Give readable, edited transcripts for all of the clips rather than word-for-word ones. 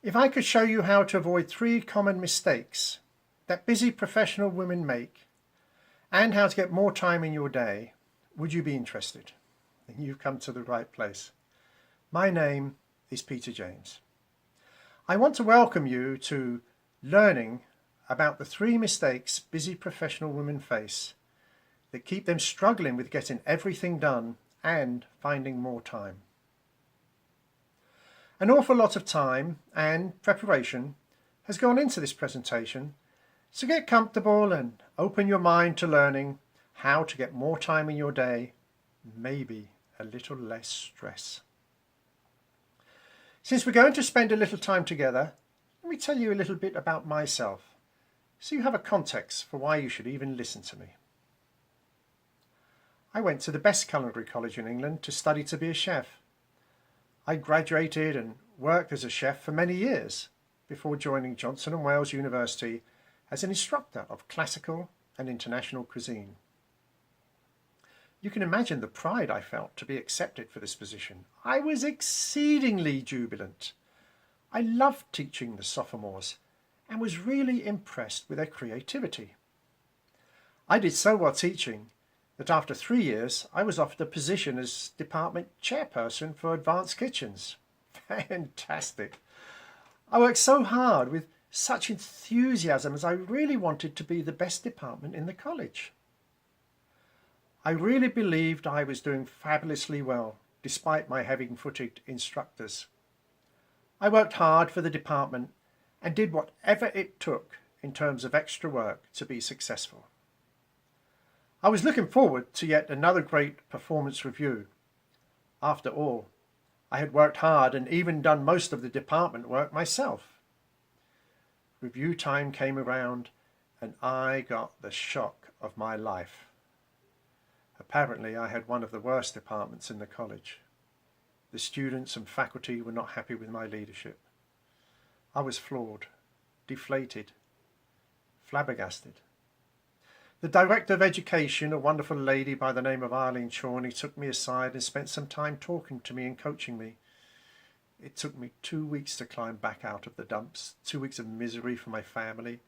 If I could show you how to avoid 3 common mistakes that busy professional women make and how to get more time in your day, would you be interested? Then you've come to the right place. My name is Peter James. I want to welcome you to learning about the 3 mistakes busy professional women face that keep them struggling with getting everything done and finding more time. An awful lot of time and preparation has gone into this presentation, so get comfortable and open your mind to learning how to get more time in your day, maybe a little less stress. Since we're going to spend a little time together, let me tell you a little bit about myself, so you have a context for why you should even listen to me. I went to the best culinary college in England to study to be a chef. I graduated and worked as a chef for many years before joining Johnson & Wales University as an instructor of classical and international cuisine. You can imagine the pride I felt to be accepted for this position. I was exceedingly jubilant. I loved teaching the sophomores and was really impressed with their creativity. I did so well teaching that after 3 years, I was offered a position as department chairperson for advanced kitchens. Fantastic. I worked so hard with such enthusiasm as I really wanted to be the best department in the college. I really believed I was doing fabulously well, despite my heavy-footed instructors. I worked hard for the department and did whatever it took in terms of extra work to be successful. I was looking forward to yet another great performance review. After all, I had worked hard and even done most of the department work myself. Review time came around and I got the shock of my life. Apparently, I had one of the worst departments in the college. The students and faculty were not happy with my leadership. I was floored, deflated, flabbergasted. The Director of Education, a wonderful lady by the name of Arlene Chorney, took me aside and spent some time talking to me and coaching me. It took me 2 weeks to climb back out of the dumps, 2 weeks of misery for my family,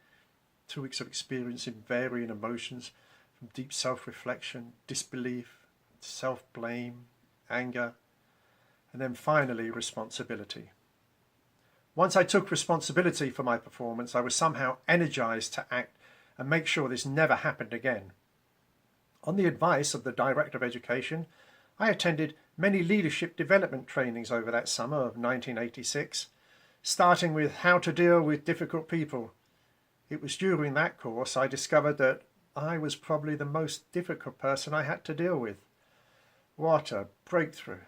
2 weeks of experiencing varying emotions from deep self-reflection, disbelief, self-blame, anger, and then finally responsibility. Once I took responsibility for my performance, I was somehow energized to act and make sure this never happened again. On the advice of the Director of Education, I attended many leadership development trainings over that summer of 1986, starting with how to deal with difficult people. It was during that course I discovered that I was probably the most difficult person I had to deal with. What a breakthrough.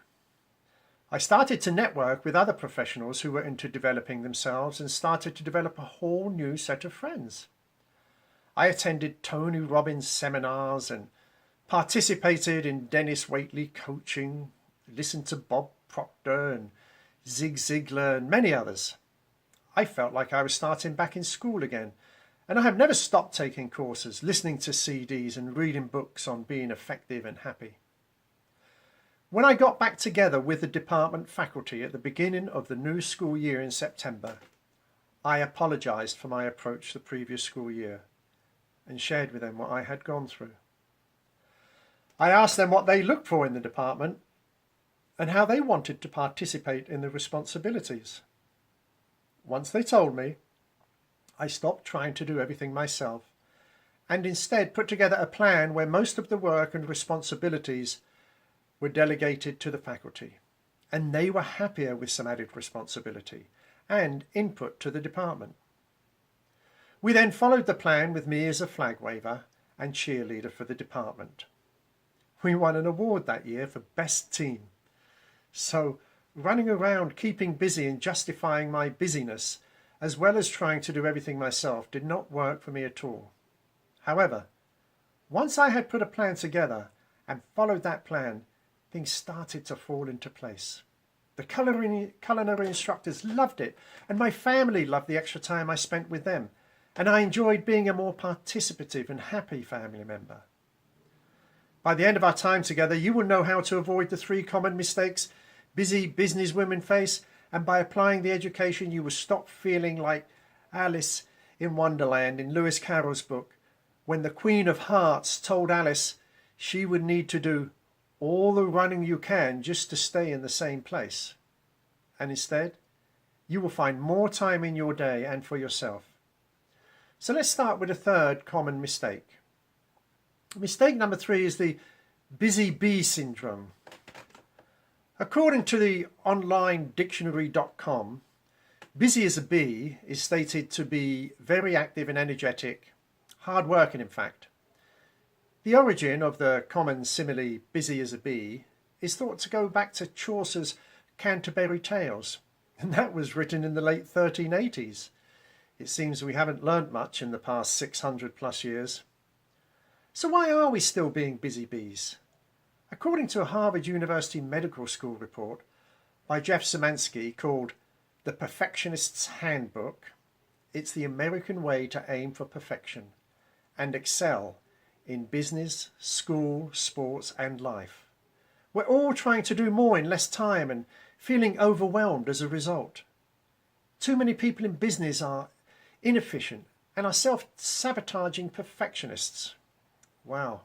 I started to network with other professionals who were into developing themselves and started to develop a whole new set of friends. I attended Tony Robbins seminars and participated in Dennis Waitley coaching, listened to Bob Proctor and Zig Ziglar and many others. I felt like I was starting back in school again, and I have never stopped taking courses, listening to CDs and reading books on being effective and happy. When I got back together with the department faculty at the beginning of the new school year in September, I apologised for my approach the previous school year and shared with them what I had gone through. I asked them what they looked for in the department and how they wanted to participate in the responsibilities. Once they told me, I stopped trying to do everything myself and instead put together a plan where most of the work and responsibilities were delegated to the faculty, and they were happier with some added responsibility and input to the department. We then followed the plan with me as a flag waver and cheerleader for the department. We won an award that year for Best Team. So running around keeping busy and justifying my busyness, as well as trying to do everything myself, did not work for me at all. However, once I had put a plan together and followed that plan, things started to fall into place. The culinary instructors loved it, and my family loved the extra time I spent with them, and I enjoyed being a more participative and happy family member. By the end of our time together, you will know how to avoid the 3 common mistakes busy businesswomen face And by applying the education, you will stop feeling like Alice in Wonderland in Lewis Carroll's book, when the Queen of Hearts told Alice she would need to do all the running you can just to stay in the same place. And instead, you will find more time in your day and for yourself. So let's start with a third common mistake. Mistake number 3 is the busy bee syndrome. According to the online dictionary.com, busy as a bee is stated to be very active and energetic, hard working in fact. The origin of the common simile busy as a bee is thought to go back to Chaucer's Canterbury Tales, and that was written in the late 1380s. It seems we haven't learnt much in the past 600 plus years. So why are we still being busy bees? According to a Harvard University Medical School report by Jeff Szymanski called The Perfectionist's Handbook, it's the American way to aim for perfection and excel in business, school, sports and life. We're all trying to do more in less time and feeling overwhelmed as a result. Too many people in business are inefficient and are self-sabotaging perfectionists. Wow.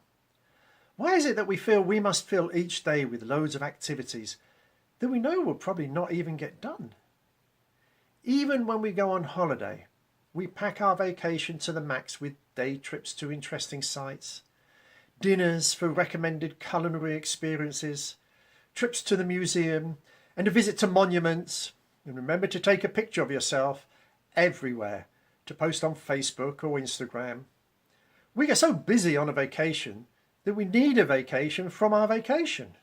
Why is it that we feel we must fill each day with loads of activities that we know will probably not even get done? Even when we go on holiday, we pack our vacation to the max with day trips to interesting sites, dinners for recommended culinary experiences, trips to the museum, and a visit to monuments. And remember to take a picture of yourself everywhere to post on Facebook or Instagram. We get so busy on a vacation that we need a vacation from our vacation.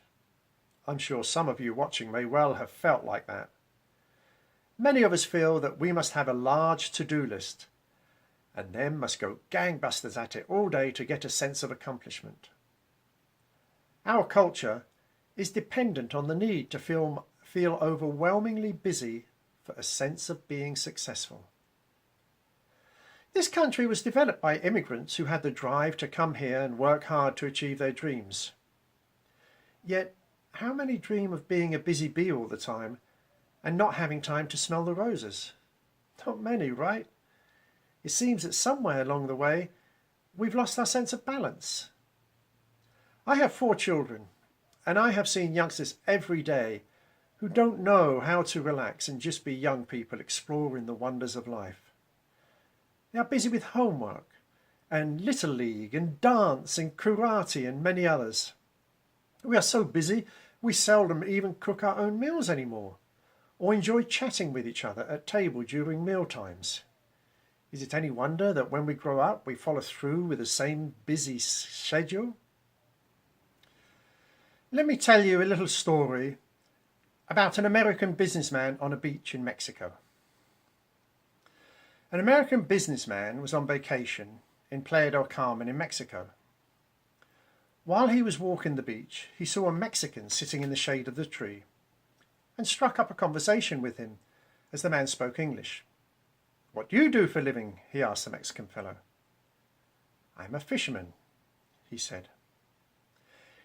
I'm sure some of you watching may well have felt like that. Many of us feel that we must have a large to-do list and then must go gangbusters at it all day to get a sense of accomplishment. Our culture is dependent on the need to feel overwhelmingly busy for a sense of being successful. This country was developed by immigrants who had the drive to come here and work hard to achieve their dreams. Yet, how many dream of being a busy bee all the time and not having time to smell the roses? Not many, right? It seems that somewhere along the way, we've lost our sense of balance. I have 4 children, and I have seen youngsters every day who don't know how to relax and just be young people exploring the wonders of life. They are busy with homework and Little League and dance and karate and many others. We are so busy we seldom even cook our own meals anymore or enjoy chatting with each other at table during meal times. Is it any wonder that when we grow up we follow through with the same busy schedule? Let me tell you a little story about an American businessman on a beach in Mexico. An American businessman was on vacation in Playa del Carmen in Mexico. While he was walking the beach, he saw a Mexican sitting in the shade of the tree and struck up a conversation with him as the man spoke English. "What do you do for a living?" he asked the Mexican fellow. "I'm a fisherman," he said.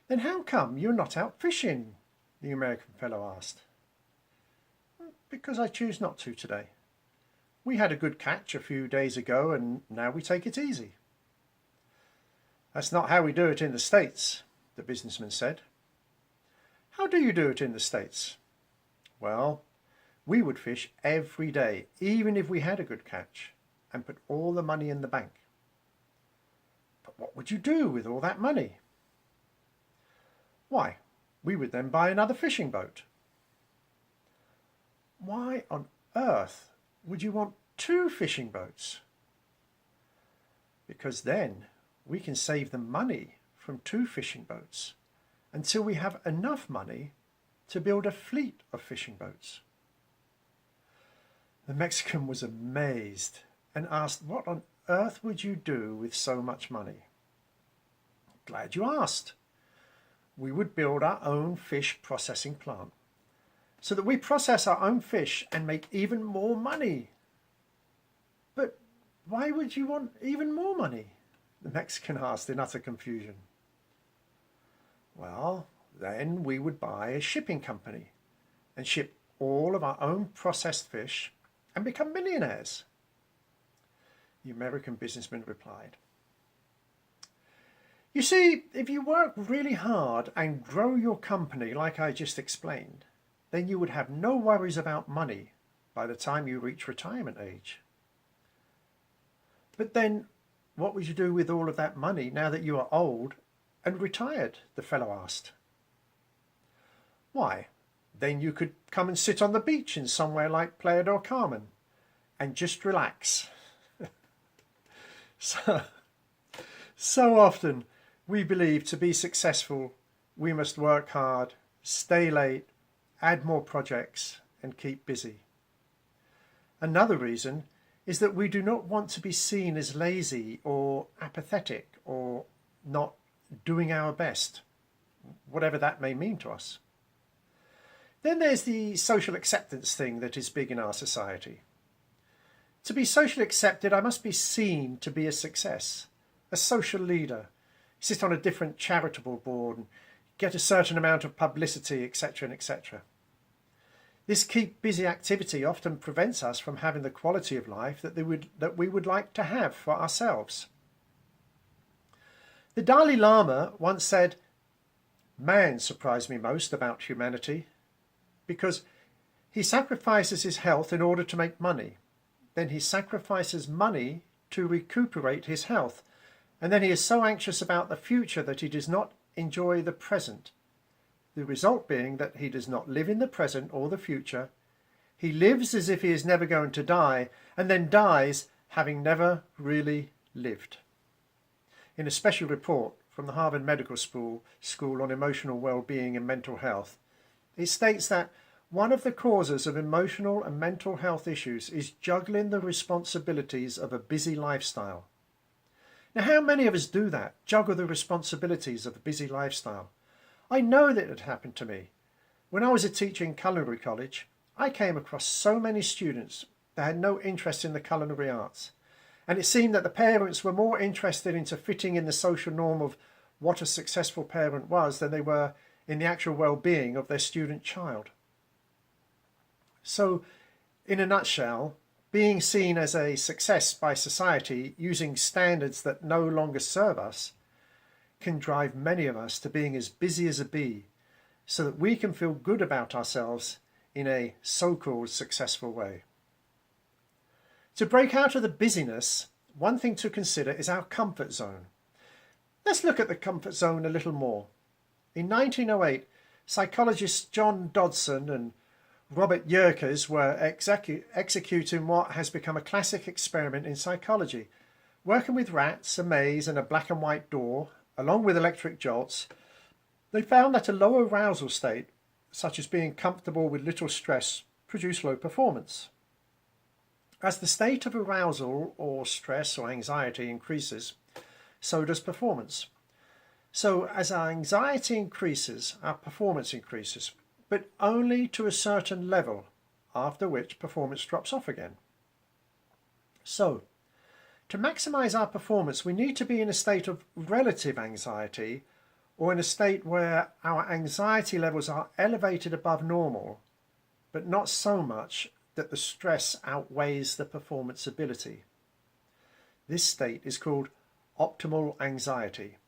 "Then how come you're not out fishing?" the American fellow asked. "Because I choose not to today. We had a good catch a few days ago and now we take it easy." "That's not how we do it in the States," the businessman said. "How do you do it in the States?" "Well, we would fish every day, even if we had a good catch, and put all the money in the bank." "But what would you do with all that money?" "Why, we would then buy another fishing boat." "Why on earth would you want 2 fishing boats?" "Because then we can save the money from 2 fishing boats until we have enough money to build a fleet of fishing boats." The Mexican was amazed and asked, "What on earth would you do with so much money?" "Glad you asked. We would build our own fish processing plant so that we process our own fish and make even more money." "But why would you want even more money?" the Mexican asked in utter confusion. "Well, then we would buy a shipping company and ship all of our own processed fish and become millionaires? The American businessman replied, you see, if you work really hard and grow your company like I just explained, then you would have no worries about money by the time you reach retirement age. But then, what would you do with all of that money now that you are old and retired? The fellow asked. Why, then you could come and sit on the beach in somewhere like Playa del Carmen and just relax. So often we believe to be successful, we must work hard, stay late, add more projects, and keep busy. Another reason is that we do not want to be seen as lazy or apathetic or not doing our best, whatever that may mean to us. Then there's the social acceptance thing that is big in our society. To be socially accepted, I must be seen to be a success, a social leader, sit on a different charitable board and get a certain amount of publicity, etc., and etc. This keep busy activity often prevents us from having the quality of life that we would like to have for ourselves. The Dalai Lama once said, "Man surprised me most about humanity, because he sacrifices his health in order to make money. Then he sacrifices money to recuperate his health. And then he is so anxious about the future that he does not enjoy the present. The result being that he does not live in the present or the future. He lives as if he is never going to die, and then dies having never really lived." In a special report from the Harvard Medical School on emotional well-being and mental health, it states that one of the causes of emotional and mental health issues is juggling the responsibilities of a busy lifestyle. Now, how many of us do that, juggle the responsibilities of a busy lifestyle? I know that it happened to me. When I was a teacher in culinary college, I came across so many students that had no interest in the culinary arts. And it seemed that the parents were more interested into fitting in the social norm of what a successful parent was than they were in the actual well-being of their student child. So, in a nutshell, being seen as a success by society using standards that no longer serve us can drive many of us to being as busy as a bee so that we can feel good about ourselves in a so-called successful way. To break out of the busyness, one thing to consider is our comfort zone. Let's look at the comfort zone a little more. In 1908, psychologists John Dodson and Robert Yerkes were executing what has become a classic experiment in psychology. Working with rats, a maze and a black and white door, along with electric jolts, they found that a low arousal state, such as being comfortable with little stress, produced low performance. As the state of arousal or stress or anxiety increases, so does performance. So as our anxiety increases, our performance increases, but only to a certain level, after which performance drops off again. So, to maximize our performance, we need to be in a state of relative anxiety, or in a state where our anxiety levels are elevated above normal, but not so much that the stress outweighs the performance ability. This state is called optimal anxiety.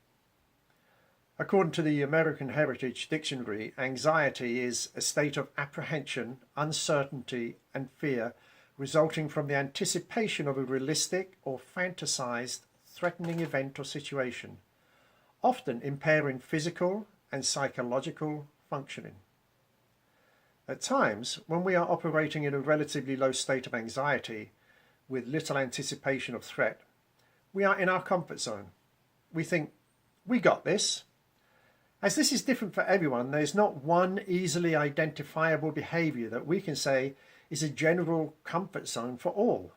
According to the American Heritage Dictionary, anxiety is a state of apprehension, uncertainty, and fear resulting from the anticipation of a realistic or fantasized threatening event or situation, often impairing physical and psychological functioning. At times, when we are operating in a relatively low state of anxiety with little anticipation of threat, we are in our comfort zone. We think, we got this. As this is different for everyone, there's not one easily identifiable behaviour that we can say is a general comfort zone for all.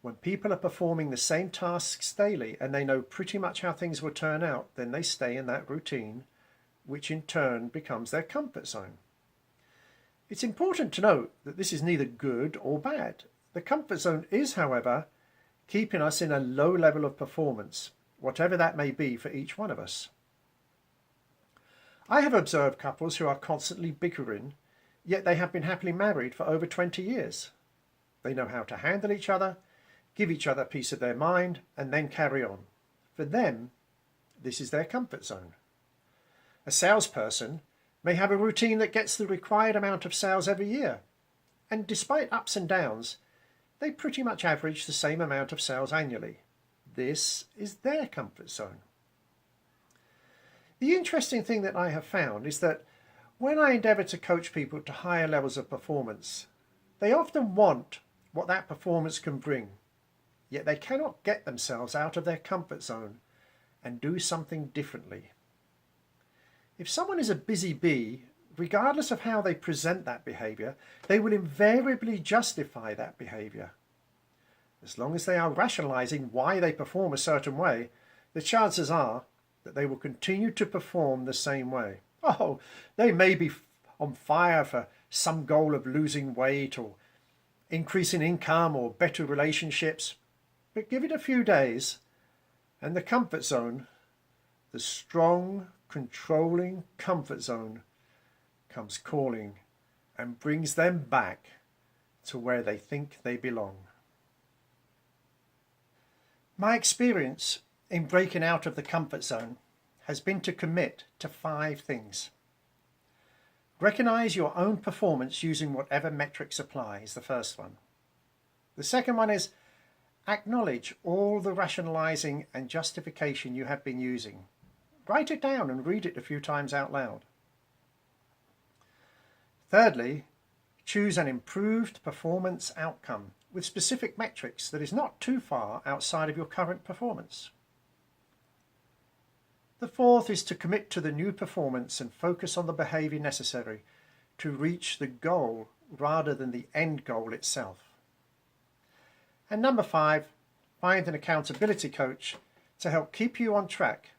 When people are performing the same tasks daily and they know pretty much how things will turn out, then they stay in that routine, which in turn becomes their comfort zone. It's important to note that this is neither good or bad. The comfort zone is, however, keeping us in a low level of performance, whatever that may be for each one of us. I have observed couples who are constantly bickering, yet they have been happily married for over 20 years. They know how to handle each other, give each other peace of their mind, and then carry on. For them, this is their comfort zone. A salesperson may have a routine that gets the required amount of sales every year, and despite ups and downs, they pretty much average the same amount of sales annually. This is their comfort zone. The interesting thing that I have found is that when I endeavour to coach people to higher levels of performance, they often want what that performance can bring, yet they cannot get themselves out of their comfort zone and do something differently. If someone is a busy bee, regardless of how they present that behaviour, they will invariably justify that behaviour. As long as they are rationalising why they perform a certain way, the chances are that they will continue to perform the same way. Oh, they may be on fire for some goal of losing weight or increasing income or better relationships, but give it a few days and the comfort zone, the strong, controlling comfort zone, comes calling and brings them back to where they think they belong. My experience in breaking out of the comfort zone has been to commit to 5 things. Recognize your own performance using whatever metrics apply is the first one. The second one is acknowledge all the rationalizing and justification you have been using. Write it down and read it a few times out loud. Thirdly, choose an improved performance outcome with specific metrics that is not too far outside of your current performance. The fourth is to commit to the new performance and focus on the behaviour necessary to reach the goal rather than the end goal itself. And number 5, find an accountability coach to help keep you on track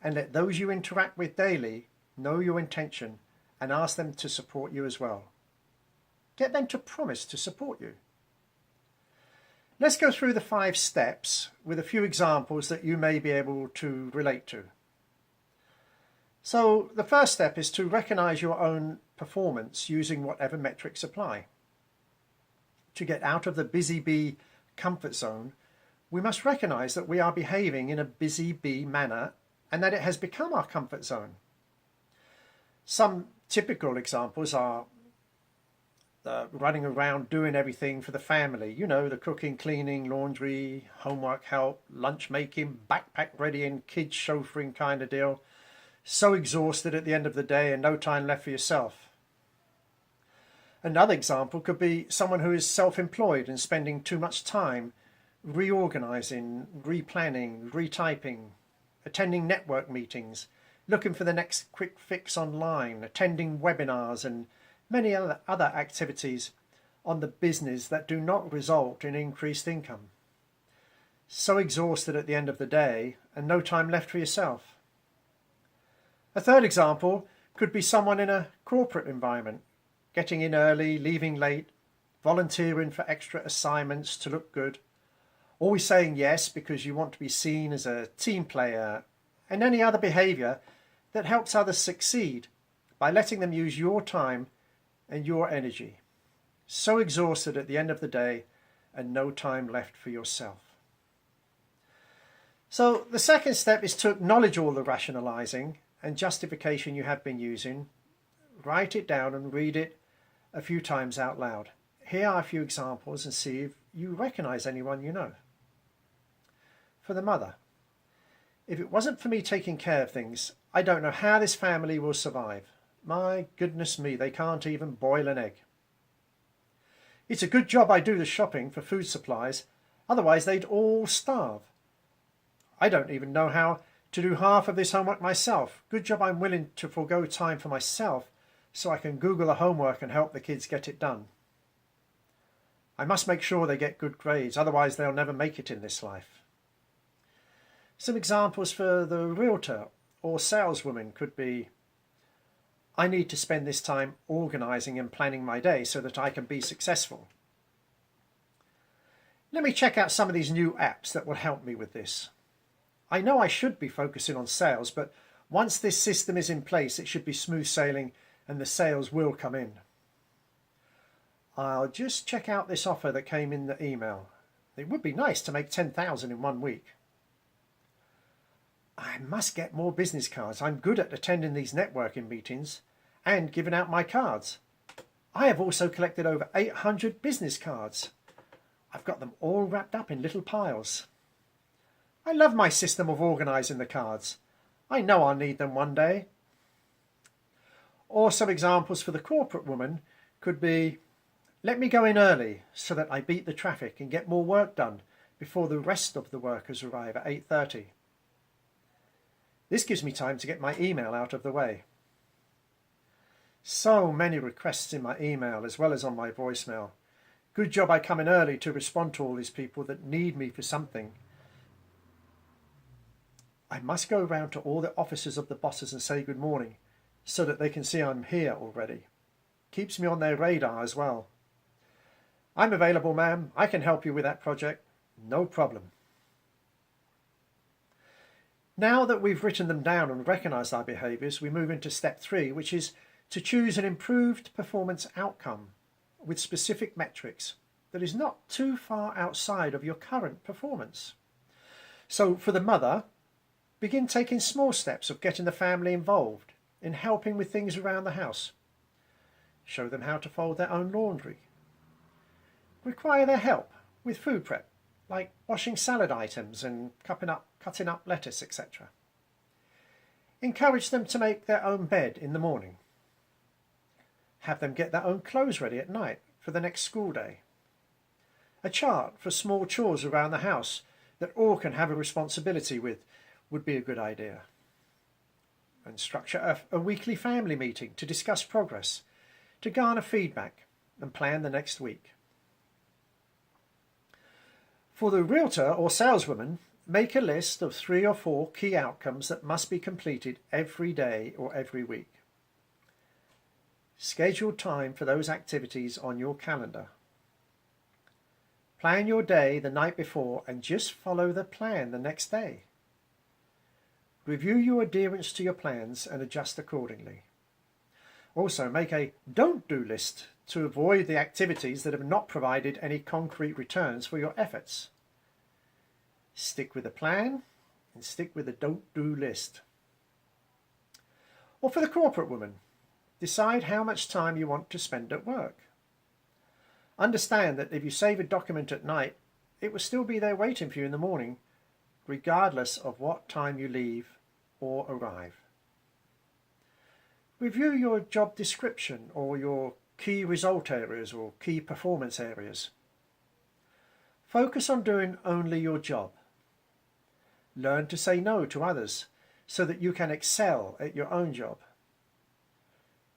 and let those you interact with daily know your intention and ask them to support you as well. Get them to promise to support you. Let's go through the 5 steps with a few examples that you may be able to relate to. So the first step is to recognize your own performance using whatever metrics apply. To get out of the busy bee comfort zone, we must recognize that we are behaving in a busy bee manner and that it has become our comfort zone. Some typical examples are running around doing everything for the family. You know, the cooking, cleaning, laundry, homework help, lunch making, backpack readying, kids chauffeuring kind of deal. So exhausted at the end of the day and no time left for yourself. Another example could be someone who is self-employed and spending too much time reorganizing, replanning, retyping, attending network meetings, looking for the next quick fix online, attending webinars and many other activities on the business that do not result in increased income. So exhausted at the end of the day and no time left for yourself. A third example could be someone in a corporate environment, getting in early, leaving late, volunteering for extra assignments to look good, always saying yes because you want to be seen as a team player, and any other behaviour that helps others succeed by letting them use your time and your energy. So exhausted at the end of the day and no time left for yourself. So the second step is to acknowledge all the rationalising and justification you have been using. Write it down and read it a few times out loud. Here are a few examples and see if you recognise anyone you know. For the mother, if it wasn't for me taking care of things, I don't know how this family will survive. My goodness me, they can't even boil an egg. It's a good job I do the shopping for food supplies, otherwise they'd all starve. I don't even know how to do half of this homework myself. Good job I'm willing to forego time for myself so I can Google the homework and help the kids get it done. I must make sure they get good grades, otherwise they'll never make it in this life. Some examples for the realtor or saleswoman could be, I need to spend this time organising and planning my day so that I can be successful. Let me check out some of these new apps that will help me with this. I know I should be focusing on sales, but once this system is in place, it should be smooth sailing and the sales will come in. I'll just check out this offer that came in the email. It would be nice to make 10,000 in 1 week. I must get more business cards. I'm good at attending these networking meetings and giving out my cards. I have also collected over 800 business cards. I've got them all wrapped up in little piles. I love my system of organising the cards. I know I'll need them one day. Or some examples for the corporate woman could be, let me go in early so that I beat the traffic and get more work done before the rest of the workers arrive at 8:30. This gives me time to get my email out of the way. So many requests in my email as well as on my voicemail. Good job I come in early to respond to all these people that need me for something. I must go round to all the offices of the bosses and say good morning so that they can see I'm here already. Keeps me on their radar as well. I'm available, ma'am. I can help you with that project. No problem. Now that we've written them down and recognised our behaviours, we move into step 3, which is to choose an improved performance outcome with specific metrics that is not too far outside of your current performance. So for the mother, begin taking small steps of getting the family involved in helping with things around the house. Show them how to fold their own laundry. Require their help with food prep, like washing salad items and cutting up lettuce, etc. Encourage them to make their own bed in the morning. Have them get their own clothes ready at night for the next school day. A chart for small chores around the house that all can have a responsibility with would be a good idea. And structure a weekly family meeting to discuss progress, to garner feedback and plan the next week. For the realtor or saleswoman, make a list of 3 or 4 key outcomes that must be completed every day or every week. Schedule time for those activities on your calendar. Plan your day the night before and just follow the plan the next day. Review your adherence to your plans and adjust accordingly. Also, make a don't do list to avoid the activities that have not provided any concrete returns for your efforts. Stick with the plan and stick with the don't do list. Or for the corporate woman, decide how much time you want to spend at work. Understand that if you save a document at night, it will still be there waiting for you in the morning, regardless of what time you leave or arrive. Review your job description or your key result areas or key performance areas. Focus on doing only your job. Learn to say no to others so that you can excel at your own job.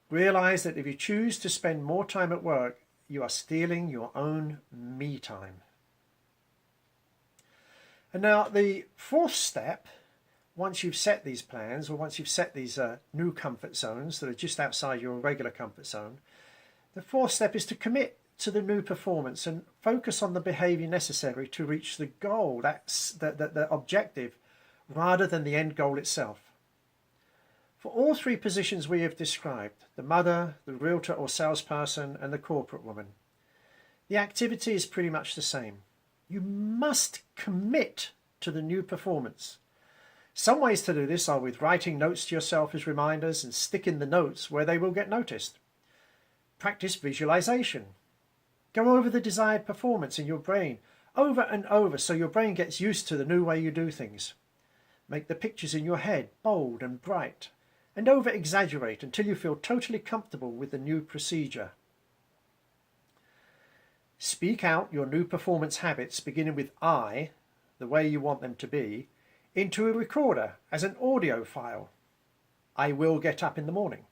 Realize that if you choose to spend more time at work, you are stealing your own me time. And now the 4th step, once you've set these plans or once you've set these new comfort zones that are just outside your regular comfort zone, the 4th step is to commit to the new performance and focus on the behaviour necessary to reach the goal, that's the objective, rather than the end goal itself. For all 3 positions we have described, the mother, the realtor or salesperson and the corporate woman, the activity is pretty much the same. You must commit to the new performance. Some ways to do this are with writing notes to yourself as reminders and sticking the notes where they will get noticed. Practice visualization. Go over the desired performance in your brain over and over so your brain gets used to the new way you do things. Make the pictures in your head bold and bright, and over-exaggerate until you feel totally comfortable with the new procedure. Speak out your new performance habits, beginning with I, the way you want them to be, into a recorder as an audio file. I will get up in the morning.